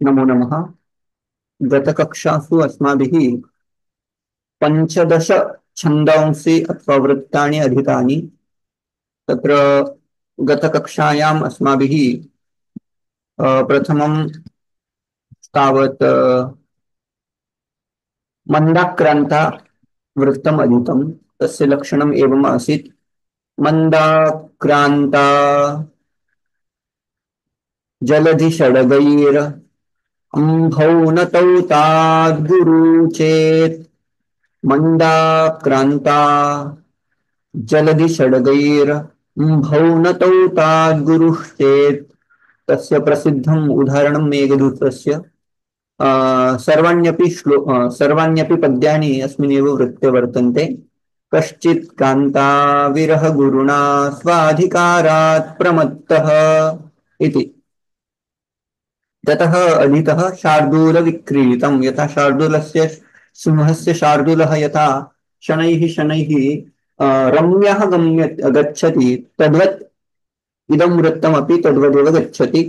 नमो नमः। गतकक्षासु अस्माभिः पञ्चदश छन्दांसि अथवा वृत्तानि अधीतानि। तत्र गतकक्षायाम् अस्माभिः प्रथमं तावत् मन्दाक्रान्ता वृत्तम् अधीतं। तस्य लक्षणम् एवम् आसीत्। मन्दाक्रान्ता जलधि षड्गैर अम्भौ न तौ ताद्गुरु चेत्। मन्दाक्रान्ता जलधि षड्गैरम्भौ न तौ ताद्गुरुश्चेत्। तस्य प्रसिद्धम् उदाहरणं मेघदूतस्य। सर्वाण्यपि पद्यानि अस्मिन्नेव वृत्ते वर्तन्ते। कश्चित् कान्ता विरह गुरुणा स्वाधिकारात् प्रमत्तः इति। ततः अधीतः शार्दूलविक्रीडितं। यथा शार्दूलस्य सिंहस्य शार्दूलः यथा शनैः शनैः रम्यः गच्छति, तद्वत् इदं वृत्तमपि तद्वदेव गच्छति।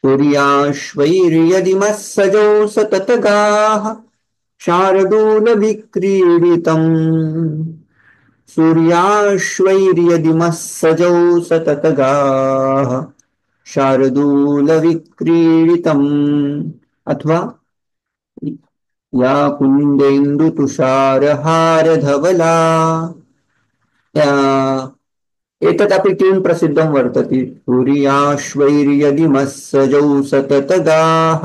सूर्याश्वैर्यदिमः सजौ सततगाः शार्दूलविक्रीडितम्। सूर्याश्वैर्यदिमः सजौ सततगाः शार्दूलविक्रीडितम्। अथवा या कुन्देन्दुतुषारहारधवला। एतदपि किं प्रसिद्धं वर्तते। सूर्याश्वैर्यदिमः सजौ सततगाः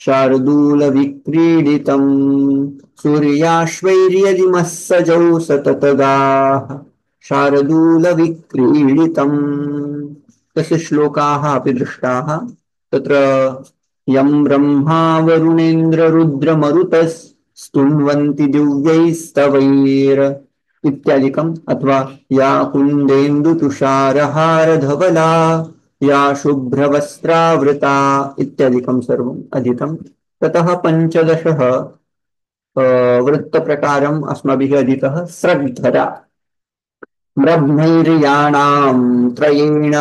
शार्दूलविक्रीडितम्। सूर्याश्वैर्यदिमः सजौ सततगाः शार्दूलविक्रीडितम्। तस्य श्लोकाः अपि दृष्टाः। तत्र यं ब्रह्मा वरुणेन्द्ररुद्रमरुतस्तुन्वन्ति दिव्यैस्तवैर् इत्यादिकम्। अथवा या कुन्देन्दुतुषारहारधवला या शुभ्रवस्त्रावृता इत्यादिकं सर्वम् अधीतम्। ततः पञ्चदशः वृत्तप्रकारम् अस्माभिः अधीतः। स्रग्धरा ब्रह्मैर्याणां त्रयेण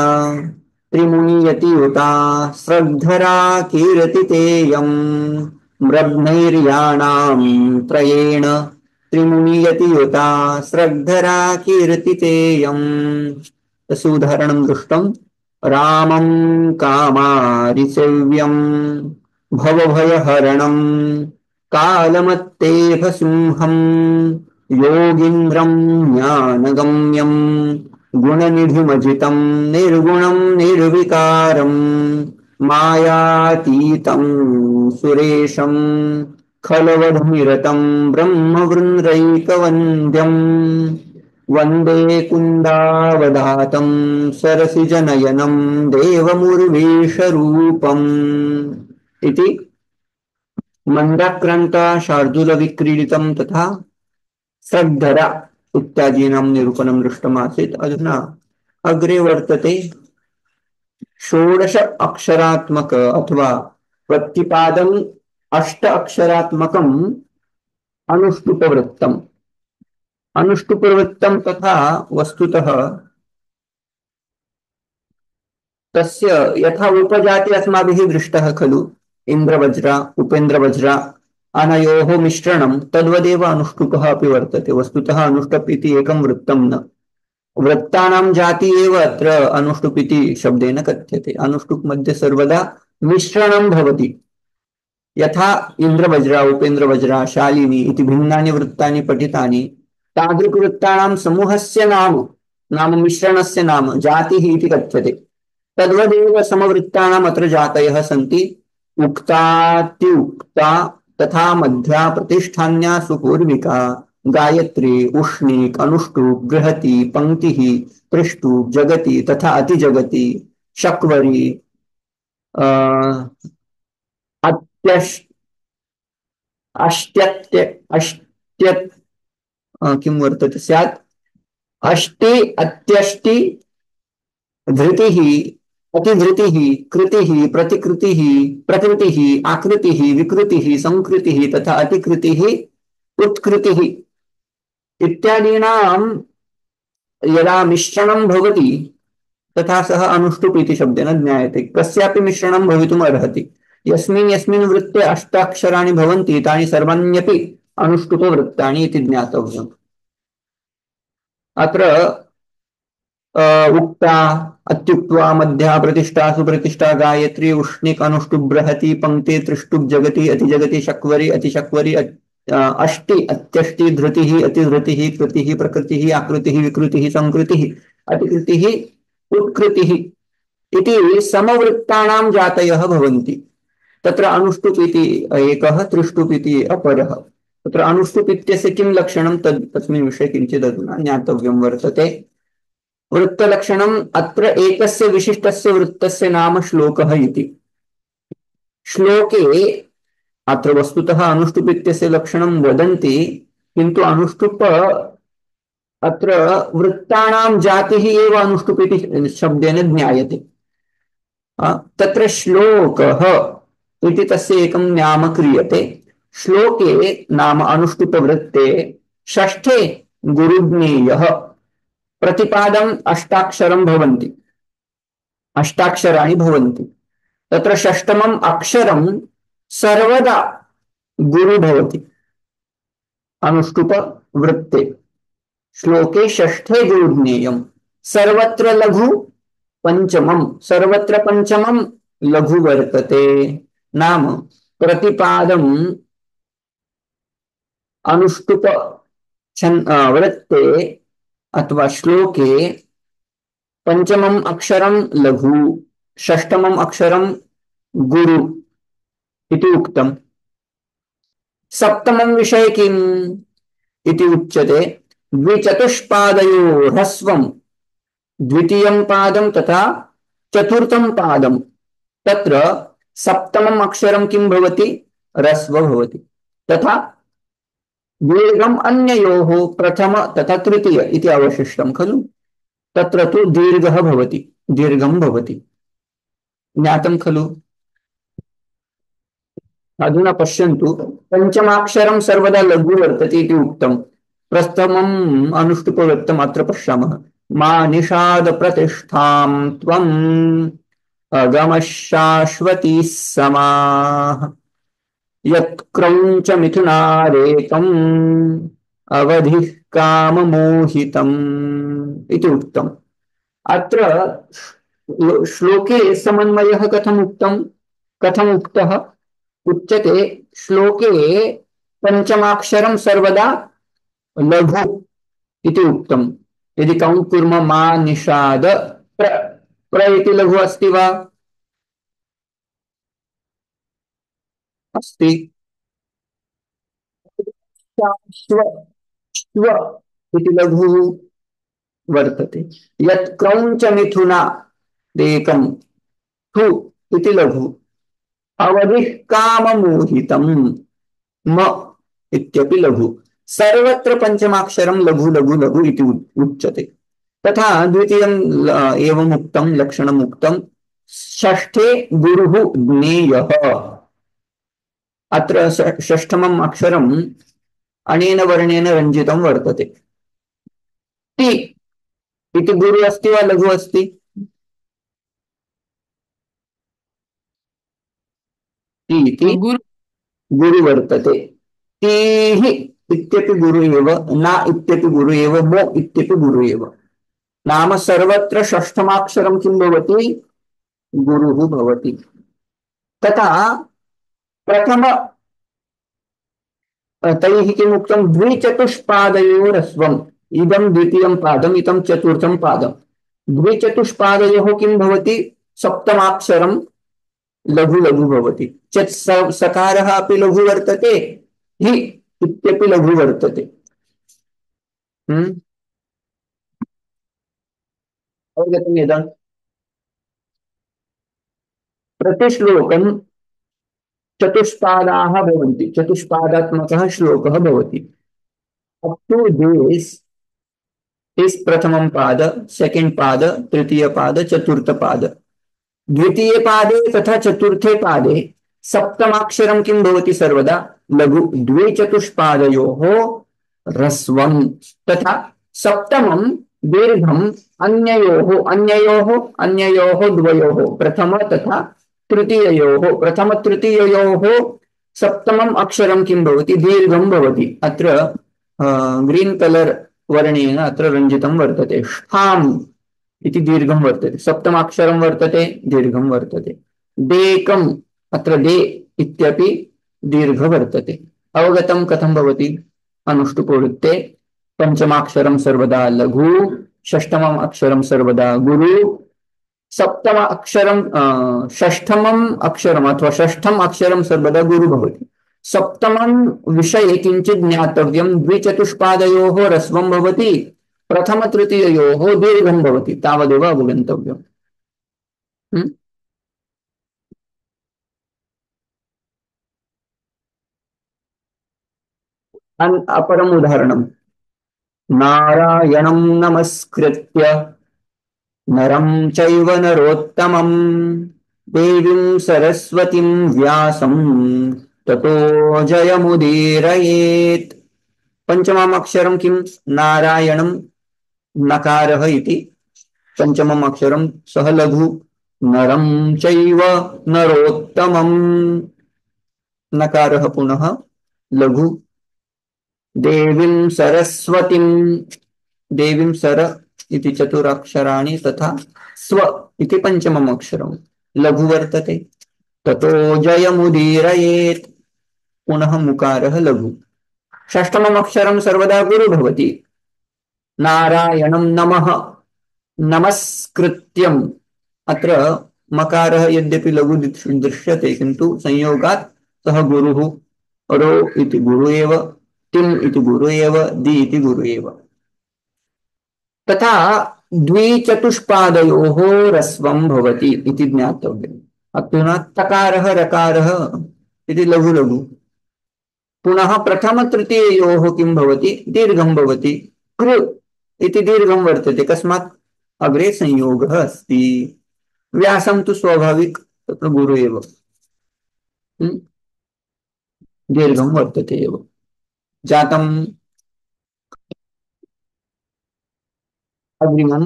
त्रिमुनियतियुता स्रग्धरा कीर्तितेयम्। ब्रह्मैर्याणां त्रयेण त्रिमुनियतियुता स्रग्धरा कीर्तितेयम्। तस्य उदाहरणं दृष्टं। रामं कामारिसेव्यं भवभयहरणं कालमत्तेह सिंहं योगीन्द्रं ज्ञानगम्यं गुणनिधिमजितं निर्गुणं निर्विकारं मायातीतं सुरेशं खलवधनिरतं ब्रह्मवृन्दैकवन्द्यं वन्दे कुन्दावधातं सरसिजनयनं देवमुर्वेशरूपम् इति मन्दाक्रान्ता शार्दूलविक्रीडितं तथा स्रग्धरा इत्यादीनां निरूपणं दृष्टमासीत्। अधुना अग्रे वर्तते षोडश अक्षरात्मक अथवा प्रतिपादम् अष्ट अक्षरात्मकम् अनुष्टुपवृत्तम्। अनुष्टुपवृत्तं तथा वस्तुतः तस्य यथा उपजाति अस्माभिः दृष्टः खलु। इन्द्रवज्र उपेन्द्रवज्र अनयोः मिश्रणं तद्वदेव अनुष्टुपः अपि वर्तते। वस्तुतः अनुष्टुप् इति एकं वृत्तं न, वृत्तानां जाति एव अत्र अनुष्टुप् इति शब्देन कथ्यते। अनुष्टुप् मध्ये सर्वदा मिश्रणं भवति। यथा इन्द्रवज्र उपेन्द्रवज्र शालिनी इति भिन्नानि वृत्तानि पठितानि, तादृक्वृत्तानां समूहस्य नाम मिश्रणस्य नाम जातिः इति कथ्यते। तद्वदेव समवृत्तानाम् अत्र जातयः सन्ति। उक्तात्युक्ता तथा मध्या प्रतिष्ठान्या सुपूर्विका गायत्री उष्णीक अनुष्टुप् बृहति पंक्तिः त्रिष्टुप् जगति तथा अतिजगति शक्वरी अत्यष्ट अष्ट्यत्य अष्ट्यत् किं वर्तते स्यात् अष्टि अत्यष्टि धृतिः अतिधृतिः कृतिः प्रतिकृतिः प्रकृतिः आकृतिः विकृतिः संकृतिः तथा अतिकृतिः उत्कृतिः इत्यादीनां यदा मिश्रणं भवति तथा सः अनुष्टुप् इति शब्देन ज्ञायते। कस्यापि मिश्रणं भवितुम् अर्हति। यस्मिन् यस्मिन् वृत्ते अष्टाक्षराणि भवन्ति तानि सर्वाण्यपि अनुष्टुपवृत्तानि इति ज्ञातव्यम्। अत्र उक्ता अत्युक्त्वा मध्या प्रतिष्ठा सुप्रतिष्ठा गायत्री उष्णिक अनुष्टुप बृहति पंक्ति त्रिष्टुप जगति अतिजगति शक्वरी अतिशक्वरी अष्टि अत्यष्टि धृतिः अतिधृतिः कृतिः प्रकृतिः आकृतिः विकृतिः संकृतिः अतिकृतिः उत्कृतिः इति समवृत्तानां जातयः भवन्ति। तत्र अनुष्टुप् इति एकः त्रिष्टुप् इति अपरः। तत्र अनुष्टुप् इत्यस्य किं लक्षणं तस्मिन् विषये किञ्चित् अधुना ज्ञातव्यं वर्तते। वृत्तलक्षणम् अत्र एकस्य विशिष्टस्य वृत्तस्य नाम श्लोकः इति। श्लोके अत्र वस्तुतः अनुष्टुप् इत्यस्य लक्षणं वदन्ति, किन्तु अनुष्टुप् अत्र वृत्तानां जातिः एव अनुष्टुप् इति शब्देन ज्ञायते। तत्र श्लोकः इति तस्य एकं नाम क्रियते। श्लोके नाम अनुष्टुपवृत्ते षष्ठे गुरुज्ञेयः प्रतिपादम् अष्टाक्षरं भवन्ति, अष्टाक्षराणि भवन्ति। तत्र षष्ठमम् अक्षरं सर्वदा गुरु भवति अनुष्टुपवृत्ते। श्लोके षष्ठे गुरुज्ञेयम् सर्वत्र लघु पंचमं, सर्वत्र पंचमं लघु वर्तते। नाम प्रतिपादम् अनुष्टुप वृत्ते अथवा श्लोके पंचमम् अक्षरं लघु, षष्ठमम् अक्षरं गुरु इति उक्तम्। सप्तमं विषये किम् इति उच्यते। द्विचतुष्पादयो ह्रस्वं द्वितीयं पादं तथा चतुर्थं पादं। तत्र सप्तमम् अक्षरं किं भवति? ह्रस्व भवति। तथा दीर्घम् अन्ययोः प्रथम तथा तृतीय इति अवशिष्टं खलु। तत्र तु दीर्घः भवति, दीर्घं भवति। ज्ञातं खलु। अधुना पश्यन्तु, पञ्चमाक्षरं सर्वदा लघु वर्तते इति उक्तं। प्रथमम् अनुष्टुपवृत्तम् अत्र पश्यामः। मा निषाद प्रतिष्ठां त्वम् अगमः शाश्वती समाः यत्क्रौञ्च मिथुनारेकम् अवधिः काममोहितम् इति उक्तम्। अत्र श्लोके समन्वयः कथम् उक्तम्, कथम् उक्तः? उच्यते श्लोके पंचमाक्षरं सर्वदा लघु इति उक्तम्। यदि कौण्ट् कुर्मः मा निषाद प्र इति लघु अस्ति वा? अस्ति। श्व श्व इति लघु वर्तते। यत् क्रौञ्च मिथुना एकं थु इति लघु। अवधिः काममोहितम् म इत्यपि लघु। सर्वत्र पंचमाक्षरं लघु लघु लघु इति उच्यते। तथा द्वितीयं एवम् उक्तं लक्षणम् उक्तं। षष्ठे गुरुः ज्ञेयः। अत्र षष्ठमम् अक्षरम् अनेन वर्णेन रञ्जितं वर्तते। ति इति गुरु अस्ति वा लघु अस्ति? इति गुरु वर्तते। तिः इत्यपि गुरु एव, न इत्यपि गुरु एव, मो इत्यपि गुरु एव। नाम सर्वत्र षष्ठमाक्षरं किं भवति? गुरुः भवति। तथा प्रथम तैः किम् उक्तं? द्विचतुष्पादयोरस्वम्। इदं द्वितीयं पादम्, इदं चतुर्थं पादम्। द्विचतुष्पादयोः किं भवति? सप्तमाक्षरं लघु लघु भवति। चेत् सकारः अपि लघु वर्तते, हि इत्यपि लघु वर्तते। अवगतं यदा प्रतिश्लोकं चतुष्पादाः भवन्ति, चतुष्पादात्मकः श्लोकः भवति। अप टू दिस इस प्रथमं पाद, सेकेंड पाद, तृतीय पाद, चतुर्थ पाद। द्वितीय पादे तथा चतुर्थे पादे सप्तमाक्षरं किं भवति? सर्वदा लघु। द्विचतुष्पादयोः ह्रस्वं तथा सप्तमं दीर्घम् अन्ययोः, अन्ययोः अन्ययोः द्वयोः, प्रथम तथा तृतीययोः प्रथमतृतीययोः सप्तमम् अक्षरं किं भवति दीर्घं भवति अत्र ग्रीन् कलर् वर्णेन अत्र रञ्जितं वर्तते ष्ठाम् इति दीर्घं वर्तते सप्तमाक्षरं वर्तते दीर्घं वर्तते देकम् अत्र दे इत्यपि दीर्घ वर्तते अवगतं कथं भवति अनुष्टुप् पञ्चमाक्षरं सर्वदा लघु षष्ठमम् अक्षरं सर्वदा गुरु सप्तम अक्षरं षष्ठमम् अक्षरम् अथवा षष्ठम् अक्षरं सर्वदा गुरु भवति सप्तमं विषये किञ्चित् ज्ञातव्यं द्विचतुष्पादयोः ह्रस्वं भवति प्रथमतृतीययोः दीर्घं भवति तावदेव अवगन्तव्यम् अपरम् उदाहरणं नारायणं नमस्कृत्य नरं चैव नरोत्तमं देवीं सरस्वतीं व्यासं ततो जयमुदीरयेत् पंचमम् अक्षरं किं नारायणं नकारः इति पंचमम् अक्षरं सः लघु नरं चैव नरोत्तमं नकारः पुनः लघु देवीं सरस्वतीं देवीं सर इति चतुराक्षराणि तथा स्व इति पंचमम् अक्षरं लघु वर्तते ततो जयमुदीरयेत् पुनः मुकारः लघु षष्ठमम् अक्षरं सर्वदा गुरु भवति नारायणं नमः नमस्कृत्यम् अत्र मकारः यद्यपि लघु दृश्यते किन्तु संयोगात् सः गुरुः रो इति गुरु एव तिम् इति गुरु एव दि इति गुरु एव तथा द्विचतुष्पादयोः ह्रस्वं भवति इति ज्ञातव्यम् अधुना तकारः रकारः इति लघु लघु पुनः प्रथमतृतीययोः किं भवति दीर्घं भवति कृ इति दीर्घं वर्तते कस्मात् अग्रे संयोगः अस्ति व्यासं तु स्वाभाविक तत्र गुरु एव दीर्घं वर्तते एव जातम् अग्रिमं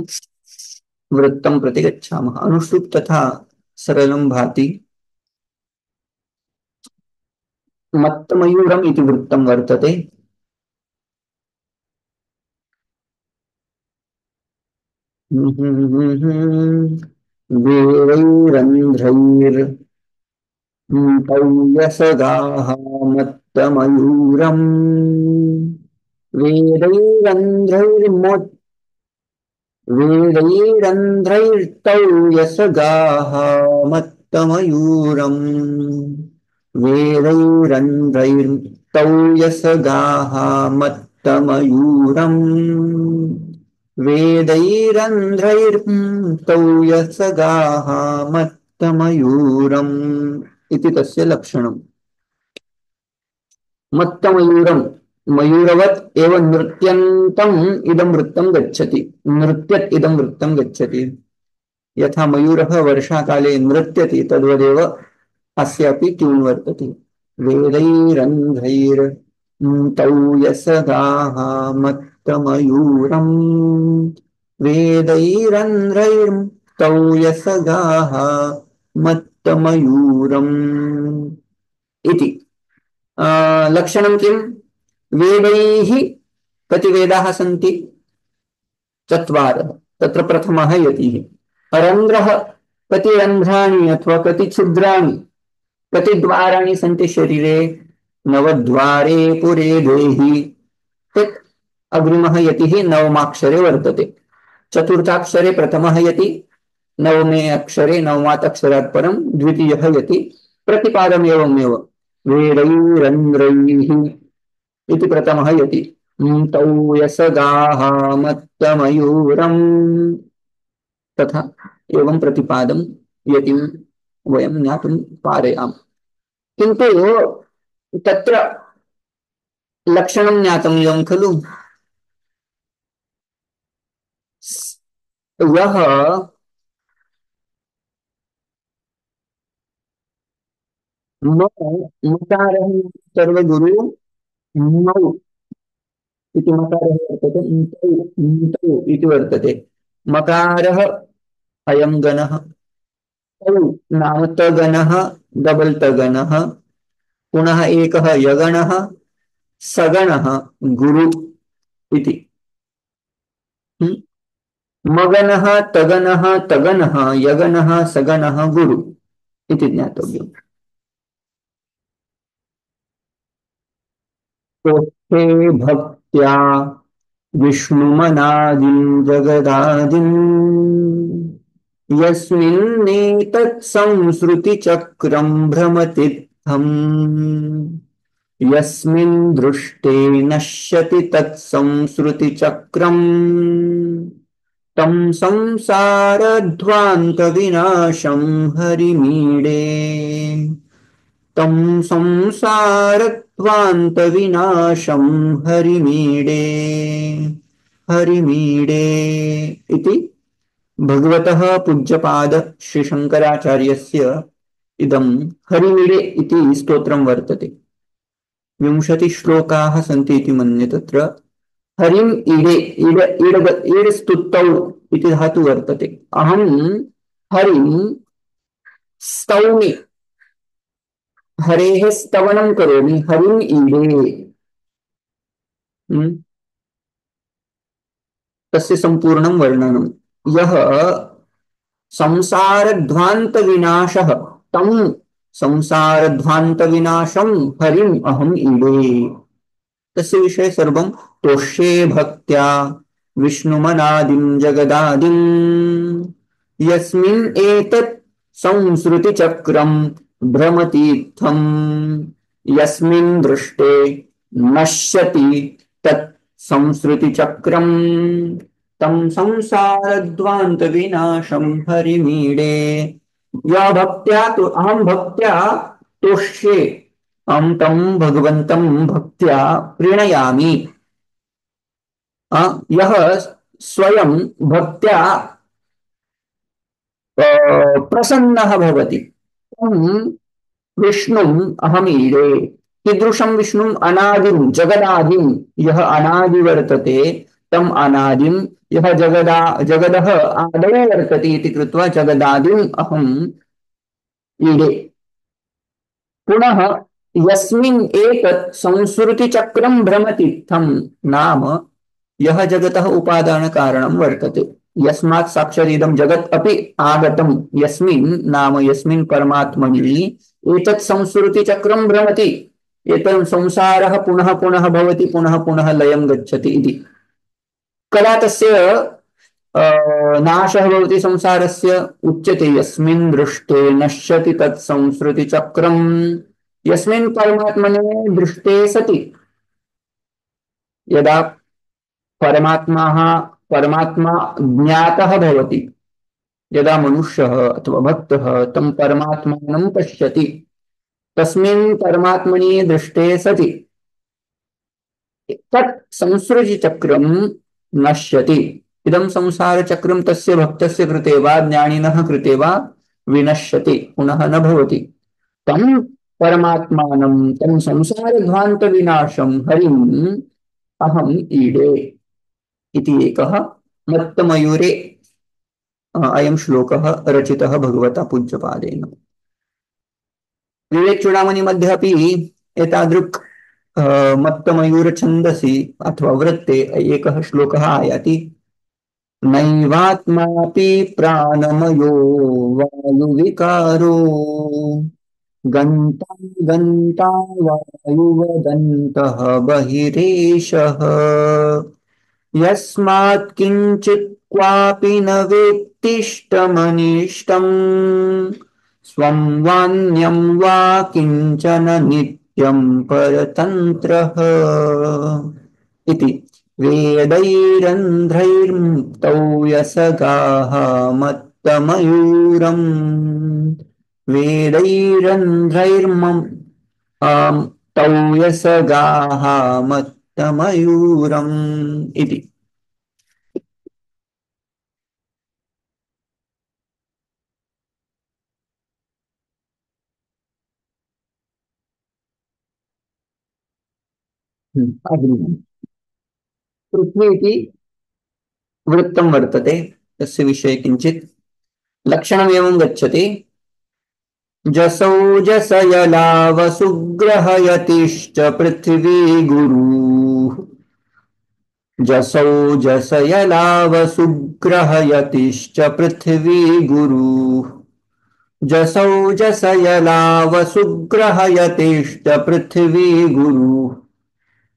वृत्तं प्रति गच्छामः अनुष्टुप् तथा सरलं भाति मत्तमयूरम् इति वृत्तं वर्तते वेदैरन्ध्रैर्पौयसगाः मत्तमयूरम् वेदैरन्ध्रैर्मोत् वेदैरन्ध्रैर्तौ यसगाः मत्तमयूरम् वेदैरन्ध्रैर्तौ यसगाः मत्तमयूरम् वेदैरन्ध्रैर्तौ यसगाः मत्तमयूरम् इति तस्य लक्षणम् मत्तमयूरं मयूरवत् एव नृत्यन्तम् इदं वृत्तं गच्छति नृत्यत् इदं वृत्तं गच्छति यथा मयूरः वर्षाकाले नृत्यति तद्वदेव अस्यापि ट्यून् वर्तते वेदैरन्ध्रैर्तौ यसगाः मत्तमयूरम् वेदैरन्ध्रैर्तौ यसगाः मत्तमयूरम् इति लक्षणं किं वेदैः कति वेदाः सन्ति चत्वारः तत्र प्रथमः यतिः रन्ध्रः कति रन्ध्राणि अथवा कति छिद्राणि कति द्वाराणि सन्ति शरीरे नवद्वारे पुरे देहि तत् अग्रिमः यतिः नवमाक्षरे वर्तते चतुर्थाक्षरे प्रथमः यति नवमे अक्षरे नवमात् अक्षरात् परं द्वितीयः यति प्रतिपादम् एवमेव वेदैरन्ध्रैः इति प्रथमः यति तौ यसगाः मत्तमयूरम् तथा एवं प्रतिपादं यतिं वयं ज्ञातुं पारयामः किन्तु तत्र लक्षणं ज्ञातव्यं खलु यः मकारः सर्वगुरु नौ इति मकारः वर्तते न्तौ न्तौ इति वर्तते मकारः अयं गणः तौ नाम तगणः, डबल तगणः, पुनः एकः यगणः, सगणः, गुरु इति। हम्म? मगनः, तगनः, तगनः, यगनः, सगनः, गुरु इति ज्ञातव्यम्। प्रोक्ते भक्त्या विष्णुमनादिं जगदादिं यस्मिन्नेतत् संसृतिचक्रं भ्रमतीर्थम् यस्मिन् दृष्टे नश्यति तत् संसृतिचक्रम् तं संसारध्वान्तविनाशं हरिमीडे तं संसारध्वान्तविनाशं हरिमीडे हरिमीडे इति भगवतः पूज्यपाद श्री शंकराचार्यस्य इदं हरिमीडे इति स्तोत्रं वर्तते। 20 श्लोकाः सन्ति इति मन्ये तत्र। हरिम् ईडे ईड ईड ईड स्तुतौ इति धातु वर्तते। अहं हरिं स्तौमि, हरेः स्तवनं करोमि, हरिम् ईडे। हम्म? तस्य संपूर्णं वर्णनं। यः संसारध्वांत विनाशः तं संसारध्वांत विनाशं हरिम् अहम् ईडे। तस्य विषये सर्वं तोष्ये भक्त्या विष्णुमनादिं जगदादिं यस्मिन् एतत् संसृतिचक्रं भ्रमतीर्थं यस्मिन् दृष्टे नश्यति तत् संसृतिचक्रं तं संसारध्वान्तविनाशं हरिमीडे। या भक्त्या तो अहं भक्त्या तोष्ये, अहं तं भगवन्तं भक्त्या प्रीणयामि। यः स्वयं भक्त्या प्रसन्नः भवति तं विष्णुम् अहमीडे। कीदृशं विष्णुम्? अनादिं जगदादिं, यः अनादि वर्तते तम् अनादिं, यः जगदः आदौ वर्तते इति कृत्वा जगदादिम् अहम् ईडे। पुनः यस्मिन् एतत् संसृतिचक्रं भ्रमतीर्थं नाम यः जगतः उपादान कारणं वर्तते, यस्मात् साक्षात् इदं जगत् अपि आगतं, यस्मिन् नाम यस्मिन् परमात्मनि एतत् संसृति चक्रं भ्रमति, एतत् संसारः पुनः पुनः भवति, पुनः पुनः लयं गच्छति इति। कदा तस्य नाशः भवति संसारस्य? उच्यते यस्मिन् दृष्टे नश्यति तत् संसृति चक्रं। यस्मिन् परमात्मने दृष्टे सति, यदा परमात्मा परमात्मा ज्ञातः भवति, यदा मनुष्यः अथवा भक्तः तं परमात्मानं पश्यति, तस्मिन् परमात्मनि दृष्टे सति तत् संसृतिचक्रं नश्यति। इदं संसारचक्रं तस्य भक्तस्य कृते वा ज्ञानिनः कृते वा विनश्यति, पुनः न भवति। तं परमात्मानं तं संसारध्वान्तविनाशं हरिम् अहम् ईडे इति एकः मत्तमयूरे अयं श्लोकः रचितः भगवता पूज्यपादेन। विवेकचूडामणि मध्ये अपि एतादृक् मत्तमयूरछन्दसि अथवा वृत्ते एकः श्लोकः आयाति। नैवात्मापि प्राणमयो वायुविकारो गन्ता गन्ता वायुवदन्तः बहिरेशः यस्मात् किंचित् क्वापि न वेत्तिष्ठमनिष्टम् स्वं वान्यं वा किंचन नित्यं परतन्त्रः इति। वेदैरन्ध्रैर्मुक्तौ यसगाः मत्तमयूरम् वेदैरन्ध्रैर्मम् तौ यसगाः मत्तमयूरम् इति। अग्रिमम् पृथ्वी इति वृत्तं वर्तते, तस्य विषये किञ्चित् लक्षणमेवं गच्छति। जसौ जसयलावसुग्रहयतिश्च पृथिवी गुरुः जसौ जसयलावसुग्रहयतिश्च पृथिवी गुरुः जसौ जसयलावसुग्रहयतिश्च पृथिवी गुरुः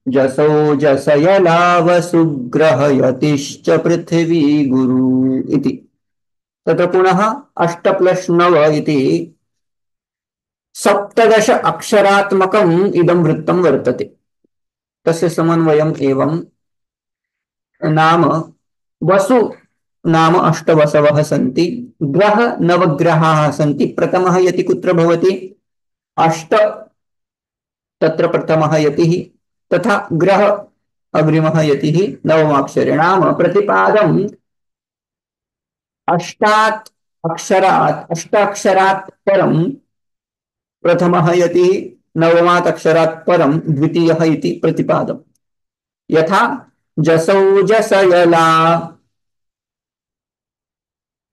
जसौ जसयलावसुग्रहयतिश्च पृथिवी गुरुः इति। तत्र पुनः 8+9 इति 17 अक्षरात्मकम् इदं वृत्तं वर्तते। तस्य समन्वयम् एवं नाम वसु नाम अष्टवसवः सन्ति, ग्रह नवग्रहाः सन्ति। प्रथमः यति कुत्र भवति? अष्ट, तत्र प्रथमः यतिः, तथा ग्रह अग्रिमः यतिः नवमाक्षरे। नाम प्रतिपादम् अष्टात् अक्षरात् अष्टाक्षरात् परं प्रथमः यतिः, नवमात् अक्षरात् परं द्वितीयः इति प्रतिपादम्। यथा जसौ जसयला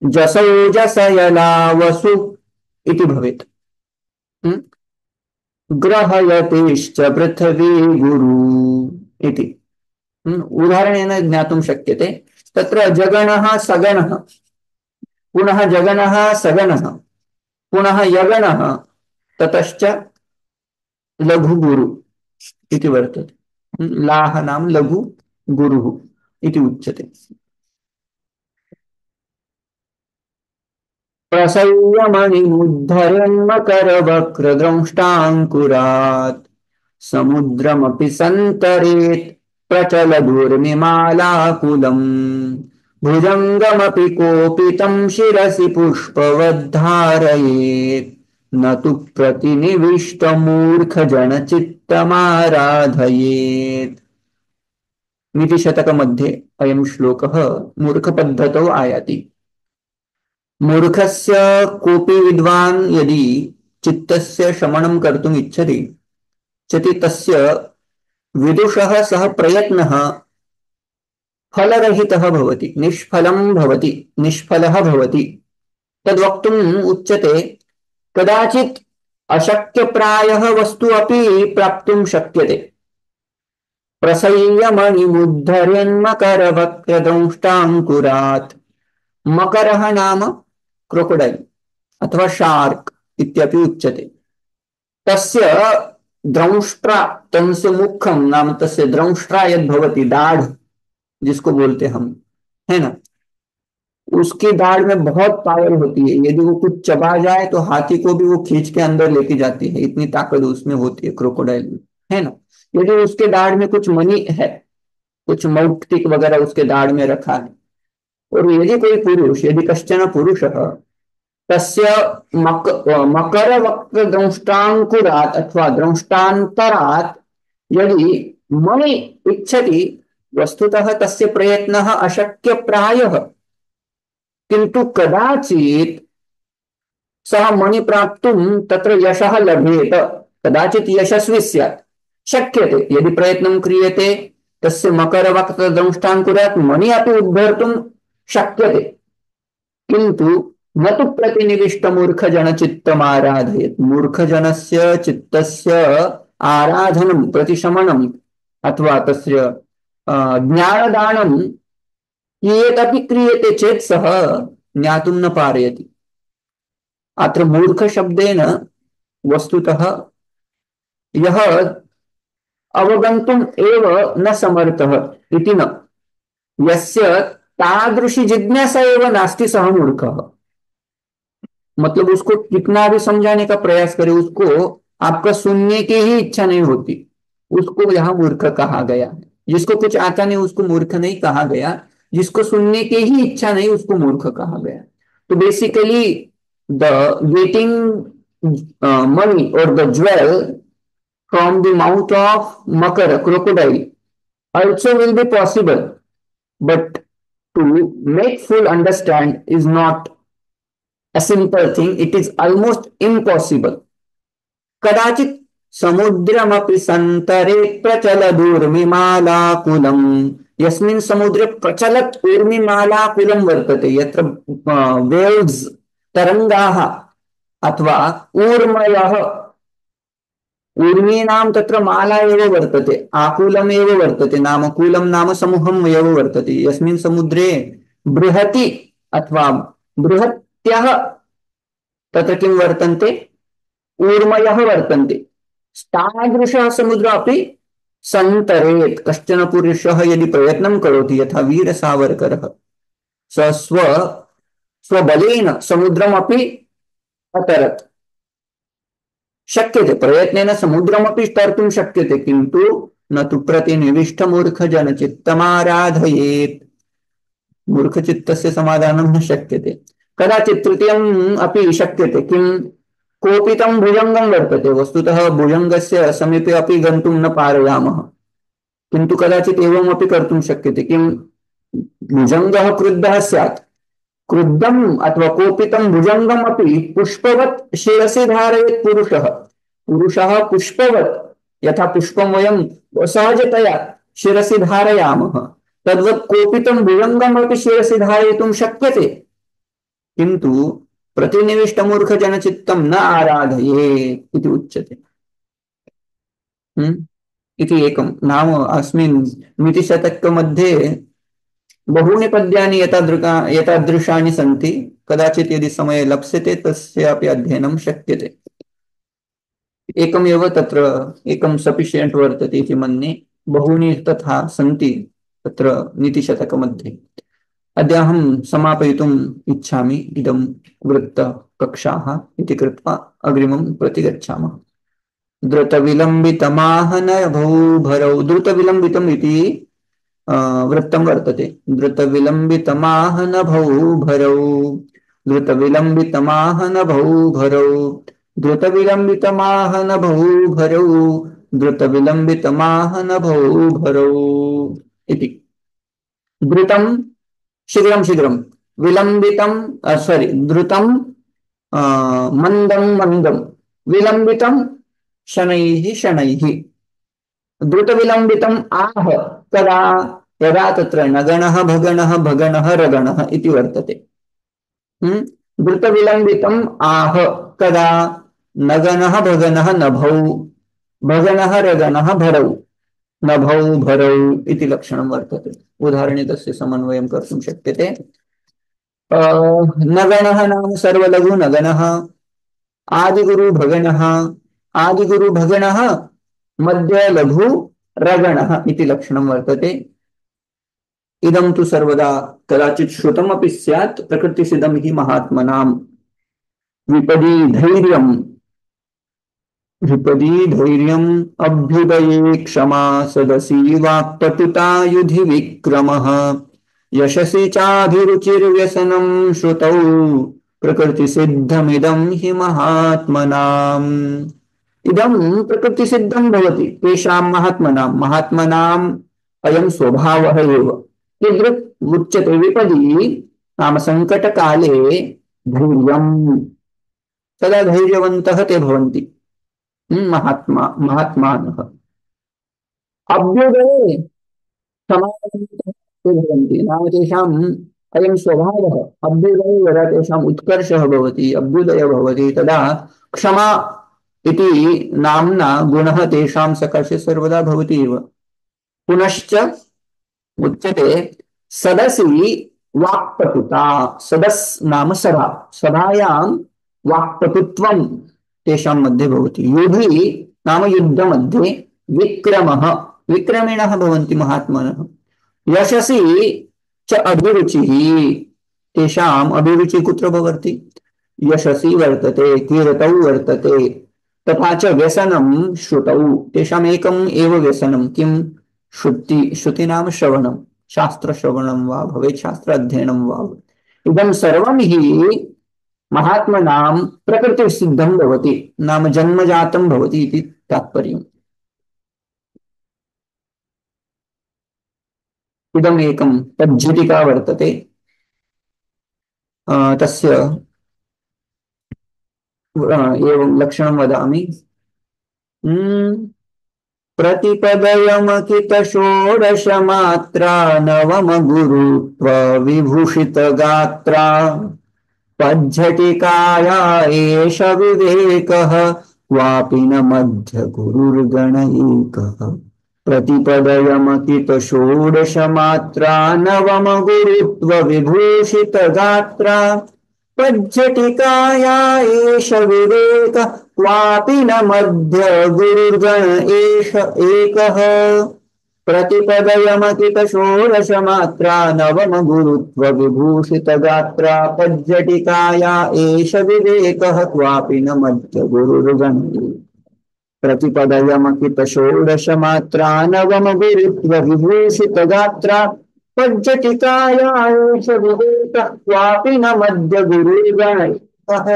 जसौ जसयला वसु इति भवेत्। ग्रहयतिश्च पृथिवी गुरु इति उदाहरणेन ज्ञातुं शक्यते। तत्र जगणः सगणः, पुनः जगणः सगणः, पुनः यगणः, ततश्च लघुगुरु इति वर्तते। लाः नाम लघु गुरुः इति उच्यते। प्रसंयमणिमुद्धरन्मकरवक्रदंष्टाङ्कुरात् समुद्रमपि सन्तरेत् प्रचलदूर्मिमालाकुलम् भुजङ्गमपि कोपितं शिरसि पुष्पवद्धारयेत् न तु प्रतिनिविष्टमूर्खजनचित्तमाराधयेत्। नीतिशतकमध्ये अयं श्लोकः मूर्खपद्धतौ आयाति। मूर्खस्य कोऽपि विद्वान् यदि चित्तस्य शमनं कर्तुम् इच्छति चेत् तस्य विदुषः सः प्रयत्नः फलरहितः भवति, निष्फलं भवति, निष्फलः भवति। तद्वक्तुम् उच्यते कदाचित् अशक्यप्रायः वस्तु अपि प्राप्तुं शक्यते। प्रसंयमणिमुद्धरन्मकरवक्रदंष्टाङ्कुरात्। मकरः नाम क्रोकोडैल अथवा शार्क इत्यपि उच्यते। तस्य द्रंष्ट्रा, तस्य मुखम नाम तस्य द्रंष्ट्रा यद भवति, दाढ़ जिसको बोलते हम, है ना, उसकी दाढ़ में बहुत पावर होती है। यदि वो कुछ चबा जाए तो हाथी को भी वो खींच के अंदर लेके जाती है, इतनी ताकत उसमें होती है क्रोकोडाइल में, है ना। यदि उसके दाढ़ में कुछ मणि है, कुछ मौक्तिक वगैरह उसके दाढ़ में रखा है, और यदि कोई पुरुष, यदि कश्चन पुरुषः तस्य मकरवक्रदंष्टाङ्कुरात् अथवा दंष्टान्तरात् यदि मणि इच्छति, वस्तुतः तस्य प्रयत्नः अशक्यप्रायः, किन्तु कदाचित् सः मणि प्राप्तुं तत्र यशः लभेत, कदाचित् यशस्वी स्यात्, शक्यते। यदि प्रयत्नं क्रियते तस्य मकरवक्रदंष्टाङ्कुरात् मणि अपि उद्धर्तुं शक्यते, किन्तु न तु प्रतिनिविष्टमूर्खजनचित्तमाराधयेत्। मूर्खजनस्य चित्तस्य आराधनं, प्रतिशमनम् अथवा तस्य ज्ञानदानं कियदपि क्रियते चेत् सः ज्ञातुं न पारयति। अत्र मूर्खशब्देन वस्तुतः यः अवगन्तुम् एव न समर्थः इति न, यस्य तादृशी जिज्ञासा एव नास्ति सः मूर्खः। मतलब उसको कितना भी समझाने का प्रयास करे, उसको आपका सुनने की ही इच्छा नहीं होती, उसको यहाँ मूर्ख कहा गया है। जिसको कुछ आता नहीं उसको मूर्ख नहीं कहा गया, जिसको सुनने की ही इच्छा नहीं उसको मूर्ख कहा गया। तो बेसिकली द गेटिंग मनी और the jewel from the mouth of Makar crocodile also will be possible, but to make full understand is not a simple thing, it is almost impossible. कदाचित् समुद्रमपि सन्तरे प्रचलदूर्मिमालाकुलम्। यस्मिन् समुद्रे प्रचलत् ऊर्मिमालाकुलं वर्तते, यत्र वेव्स तरंगाः अथवा ऊर्मयः, ऊर्मीनां तत्र माला एव वर्तते, आकुलमेव वर्तते, नाम कूलं नाम समूहम् एव वर्तते, यस्मिन् समुद्रे बृहति अथवा बृहत्यः तत्र किं वर्तन्ते, ऊर्मयः वर्तन्ते। तादृशः समुद्र अपि सन्तरेत्। कश्चन पुरुषः यदि प्रयत्नं करोति यथा वीर सावरकरः, स स्वबलेन समुद्रमपि अतरत्। शक्यते, प्रयत्नेन समुद्रमपि तर्तुं शक्यते, किन्तु न तु प्रतिनिविष्टमूर्खजनचित्तमाराधयेत्। मूर्खचित्तस्य समाधानं न शक्यते। कदाचित् तृतीयम् अपि शक्यते, किं, कोपितं भुजङ्गं वर्तते, वस्तुतः भुजङ्गस्य समीपे अपि गन्तुं न पारयामः, किन्तु कदाचित् एवमपि कर्तुं शक्यते, किं, भुजङ्गः क्रुद्धः स्यात्, क्रुद्धम् अथवा कोपितं भुजङ्गम् अपि पुष्पवत् शिरसि धारयेत् पुरुषः। पुरुषः पुष्पवत्, यथा पुष्पं वयं सहजतया शिरसि धारयामः, तद्वत् कोपितं भुजङ्गम् अपि शिरसि धारयितुं शक्यते, किन्तु प्रतिनिविष्टमूर्खजनचित्तं न आराधयेत् इति उच्यते। इति एकं नाम अस्मिन् नीतिशतकमध्ये बहूनि पद्यानि एतादृशानि सन्ति। कदाचित् यदि समय लप्स्यते तस्यापि अध्ययनं शक्यते। एकमेव तत्र एकं सफिशियेंट वर्तते इति मन्ये, बहूनि तथा सन्ति तत्र नीतिशतकमध्ये। अद्य अहं समापयितुम् इच्छामि, इदं वृत्तकक्षाः इति कृत्वा अग्रिमं प्रति गच्छामः। द्रुतविलम्बितमाहनभौ भरौ, द्रुतविलम्बितम् इति वृत्तं वर्तते। द्रुतविलम्बितमाहनभौ भरौ, द्रुतविलम्बितमाहनभौ भरौ, द्रुतविलम्बितमाहनभौ भरौ, द्रुतविलम्बितमाहनभौ भरौ इति। द्रुतं शीघ्रं शीघ्रं, विलम्बितं सॉरी द्रुतं मन्दं मन्दं, विलम्बितं शनैः शनैः। द्रुतविलम्बितम् आह कदा, यदा तत्र नगणः भगणः भगणः रगणः इति वर्तते। द्रुतविलम्बितम् आह कदा, नगणः भगणः नभौ, भगणः रगणः भरौ, नभौ भरौ इति लक्षणं वर्तते। उदाहरणे तस्य समन्वयं कर्तुं शक्यते। नगणः नाम सर्वलघु नगणः, आदिगुरु भगणः, आदिगुरु भगणः, मध्य लघु रगणः इति लक्षणं वर्तते। इदं तु सर्वदा कदाचित् श्रुतमपि स्यात्, प्रकृतिसिद्धं हि महात्मनां। विपदी धैर्यं, विपदी धैर्यम् अभ्युदये क्षमा, सदसि वाक्पटुता युधि विक्रमः, यशसि चाभिरुचिर्व्यसनं श्रुतौ, प्रकृतिसिद्धमिदं हि महात्मनाम्। इदं प्रकृतिसिद्धं भवति तेषां महात्मनां, महात्मनाम् अयं स्वभावः एव। कीदृक् उच्यते, विपदि नाम संकटकाले धैर्यं, तदा धैर्यवन्तः ते भवन्ति महात्मानः। अभ्युदये समानन्तः ते भवन्ति, नाम तेषाम् अयं स्वभावः। अभ्युदये यदा तेषाम् उत्कर्षः भवति, अभ्युदयः भवति, तदा क्षमा इति नाम्ना गुणः तेषां सकाशे सर्वदा भवति एव। पुनश्च उच्यते सदसि वाक्पटुता, सदस् नाम सभा, सभायां वाक्पटुत्वं तेषां मध्ये भवति। युधि नाम युद्धमध्ये, विक्रमः, विक्रमिणः भवन्ति महात्मनः। यशसि च अभिरुचिः, तेषाम् अभिरुचिः कुत्र भवति, यशसि वर्तते, कीर्तौ वर्तते। तथा च व्यसनं श्रुतौ, तेषाम् एकम् एव व्यसनं, किं, श्रुति नाम श्रवणं, शास्त्रश्रवणं वा भवेत्, शास्त्राध्ययनं वा भवेत्। इदं सर्वं हि महात्मनां प्रकृतिसिद्धं भवति, नाम जन्मजातं भवति इति तात्पर्यम्। इदम् एकं तज्झटिका वर्तते। तस्य एवं लक्षणं वदामि। प्रतिपदयमखित षोडश मात्रा, नवम गुरुत्व विभूषित गात्रा, पज्झटिकाया एष विवेकः क्वापि न मध्य गुरुर्गणैकः प्रतिपदयमकित षोडश मात्रा नवम गुरुत्व विभूषित गात्रा पज्झटिकाया एष विवेक क्वापि न मध्य गुरुर्गण एष एकः प्रतिपदयमकित षोडश मात्रा नवम गुरुत्व विभूषित गात्रा पज्झटिकाया एष विवेकः क्वापि न मध्य गुरुर्गण प्रतिपदयमकित षोडश मात्रा नवम गुरुत्व विभूषित गात्रा पज्झटिकाया एष विवेकः क्वापि न मध्य गुरुर्गणैकः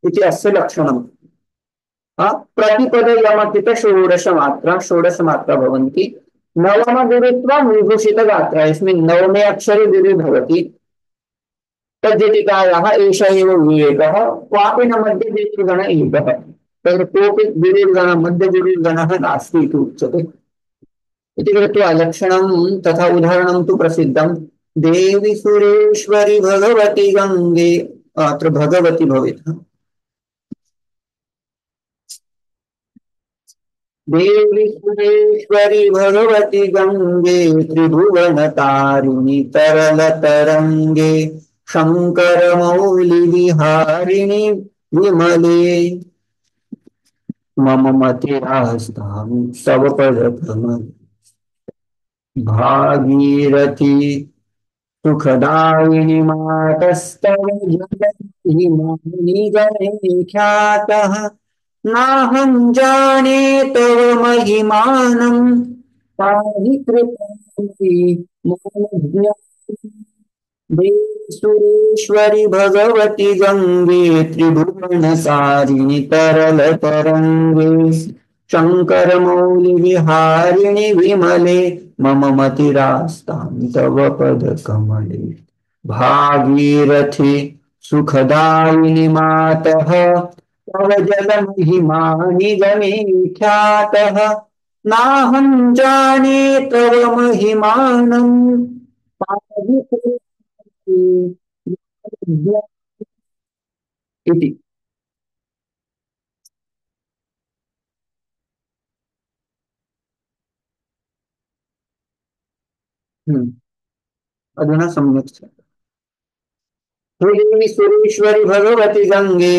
इति अस्य लक्षणम्। प्रतिपदयमकित षोडश मात्रा भवन्ति नवम गुरुत्व विभूषित गात्रा इसमें नवमे अक्षरे गुरु भवति पज्झटिकायाः एष एव विवेकः क्वापि न मध्य गुरुर्गण एकः तत्र कोऽपि गुरुर्गणः मध्य गुरुर्गणः नास्ति इति उच्यते इति कृत्वा लक्षणं तथा उदाहरणं तु प्रसिद्धं देवी सुरेश्वरी भगवती गंगे अत्र भगवती भवेत् देवी सुरेश्वरी भगवती गंगे त्रिभुवन तारिणी तरल तरंगे शंकर मौली विहारिणी विमले मम मतिरास्तां तव पदकमले भागीरथी सुखदायिनी मातस्तव जगन्मोहिनी गणे ख्यातः नाहं जाने तव महिमानं पाहि कृपामयि मम ज्ञानम् देवी सुरेश्वरी भगवती गंगे त्रिभुवन सारिणी तरल तरंगे शंकर मौली विहारिणी विमले मम मतिरास्तां तव पद कमले भागीरथी सुखदायिनी मातः तव जल महिमानि गणे ख्यातः नाहं जाने तव महिमानं पाहि इति अधुना सम्यक् हे देवी सुरेश्वरी भगवती गंगे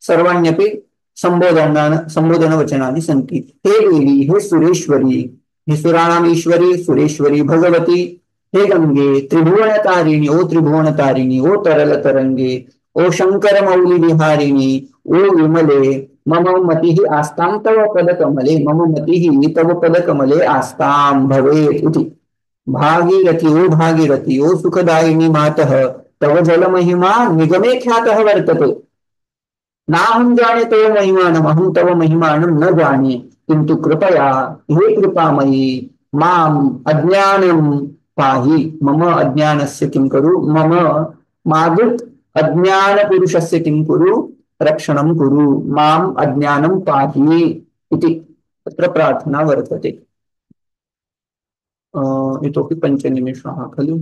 सर्वाण्यपि संबोधनवचनानि सन्ति हे देवी हे सुरेश्वरी हे सुराणाम् ईश्वरी सुरेश्वरी भगवती हे गंगे त्रिभुवन तारिणी ओ तरल तरंगे ओ शंकर मौली विहारिणी ओ विमले मम मतिः आस्तां तव पदकमले मम मतिः तव पदकमले आस्तां भवेत् इति भागीरथी ओ सुखदायिनी मातः तव जल महिमा निगमे ख्यातः वर्तते नाहं जाने तव महिमानम् अहं तव महिमानं न जाने किंतु कृपया हे कृपामयी माम अज्ञानं पाहि मम अज्ञानस्य किं कुरु मम मादृक् अज्ञान पुरुषस्य किं कुरु रक्षणं कुरु माम अज्ञानं पाहि इति तत्र प्रार्थना वर्तते। इतोपि पञ्चनिमेषाः खलु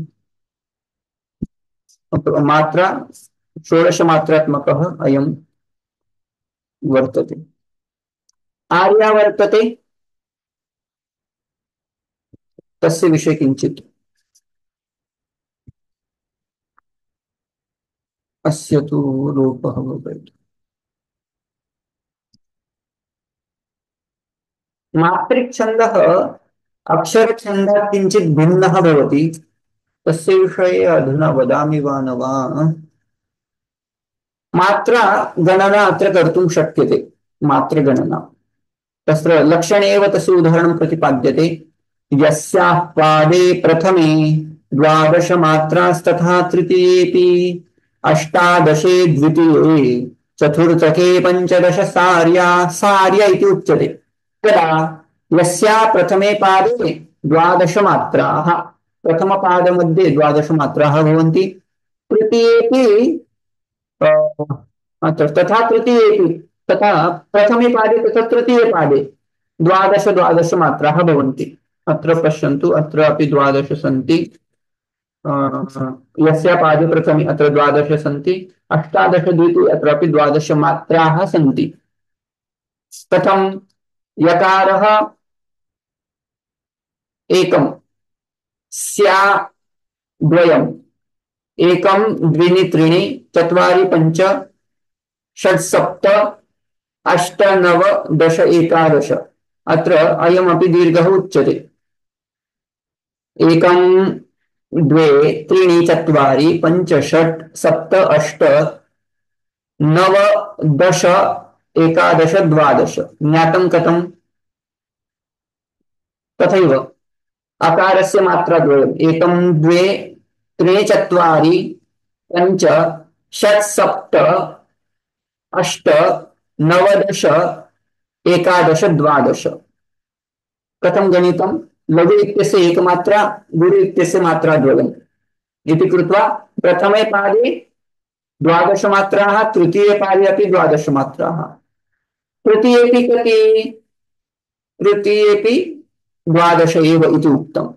मात्रा षोडशमात्रात्मकः अयं वर्तते आर्या वर्तते तस्य विषये किञ्चित् अस्य तु लोपः भवेत् मातृछन्दः अक्षरछन्दात् किञ्चित् भिन्नः भवति तस्य विषये अधुना वदामि वा न वा मात्रा गणना अत्र कर्तुं शक्यते मात्रगणना तत्र लक्षणे एव तस्य उदाहरणं प्रतिपाद्यते यस्याः पादे प्रथमे द्वादश मात्रास्तथा तृतीयेऽपि अष्टादशे द्वितीये चतुर्थके पञ्चदश सार्या इति उच्यते तदा यस्या प्रथमे पादे द्वादश मात्राः प्रथमपादमध्ये द्वादश मात्राः भवन्ति तृतीयेऽपि तथा तृतीयेऽपि तथा प्रथमे पादे तथा तृतीये पादे द्वादश द्वादश मात्राः भवन्ति अत्र पश्यन्तु अत्र अपि द्वादश सन्ति यस्य पादे प्रथमे अत्र द्वादश सन्ति अष्टादश द्विति अत्रापि 12 मात्राः सन्ति। कथं यकारः एकं, स्या द्वयम्, एकं द्विनि त्रीणि चत्वारि पञ्च षट् सप्त अष्ट नव दश एकादश। अत्र अयमपि दीर्घः उच्यते। एकं द्वे त्रीणि चत्वारि पञ्च षट् सप्त अष्ट नव दश एकादश द्वादश। ज्ञातं कथम्? तथैव अकारस्य मात्रा द्वयम्, एकं द्वे त्रीणि चत्वारि पञ्च षट् सप्त अष्ट नवदश एकादश द्वादश। कथं गणितं? लघु इत्यस्य एकमात्रा, गुरु इत्यस्य मात्रा द्वयम् इति कृत्वा प्रथमे पादे 12 मात्राः, तृतीये पादे अपि 12 मात्राः। तृतीयेपि कति? तृतीयेपि 12 एव इति उक्तम्।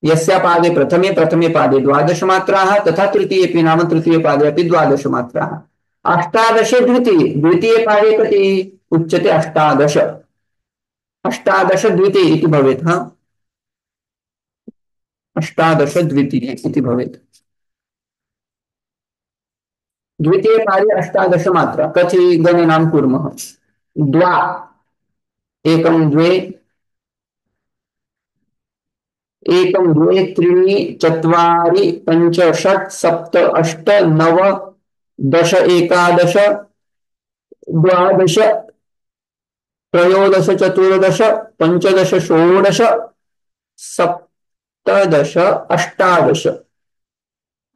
यस्य पादे प्रथमे पादे 12 मात्राः तथा तृतीयेपि नाम तृतीये पादे अपि 12 मात्राः। अष्टादशे द्वितीये, द्वितीये पादे कति उच्यते? अष्टादश। अष्टादश द्वितीये इति भवेत्। हा, अष्टादश द्वितीये इति भवेत्। द्वितीये पादे 18 मात्रा। कथि गणनां कुर्मः? द्वा, एकं द्वे, एकं द्वे त्रीणि चत्वारि पञ्च षट् सप्त अष्ट नव दश एकादश द्वादश त्रयोदश चतुर्दश पञ्चदश षोडश सप्तदश अष्टादश।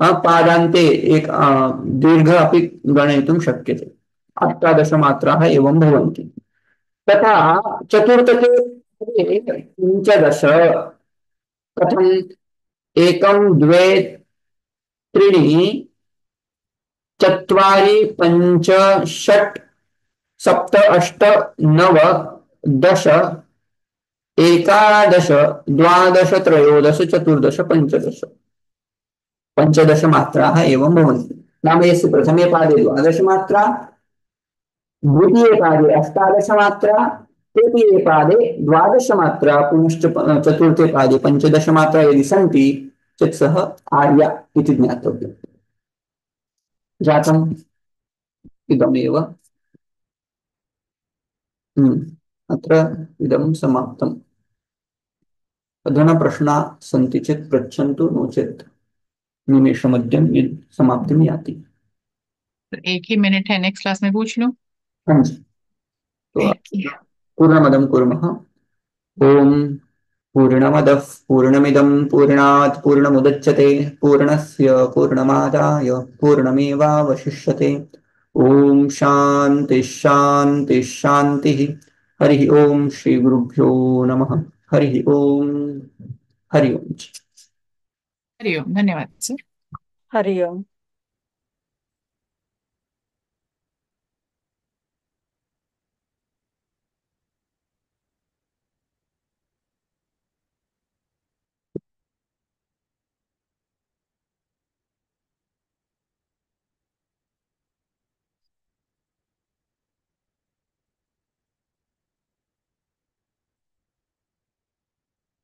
पादान्ते एक दीर्घ अपि गणयितुं शक्यते। 18 मात्राः एवं भवन्ति। तथा चतुर्थके पञ्चदश। कथम्? एकं द्वे त्रीणि चत्वारि पञ्च षट् सप्त अष्ट नव दश एकादश द्वादश त्रयोदश चतुर्दश पञ्चदश। 15 मात्राः एवं भवन्ति। नाम यस्य प्रथमे पादे 12 मात्रा, द्वितीये पादे 18 मात्रा, तृतीये पादे 12 मात्रा, पुनश्च चतुर्थे पादे 15 मात्रा यदि सन्ति चेत् सः आर्या इति ज्ञातव्यम्। जातम् इदमेव। अत्र इदं समाप्तम्। अधुना प्रश्नाः सन्ति चेत् पृच्छन्तु, नो चेत् निमेषमध्यं समाप्तिं याति। एक ही मिनट है, नेक्स्ट क्लास में पूछ लूं। हाँ जी, तो पूर्णमदं कुर्मः। ओम पूर्णमदः पूर्णमिदं पूर्णात् पूर्णमुदच्यते पूर्णस्य पूर्णमादाय पूर्णमेवावशिष्यते। ओम शांति शांति शांति। हरि ओम श्री गुरुभ्यो नमः। हरि ओम। हरि ओम। हरिओम, धन्यवाद सर। हरि ओम।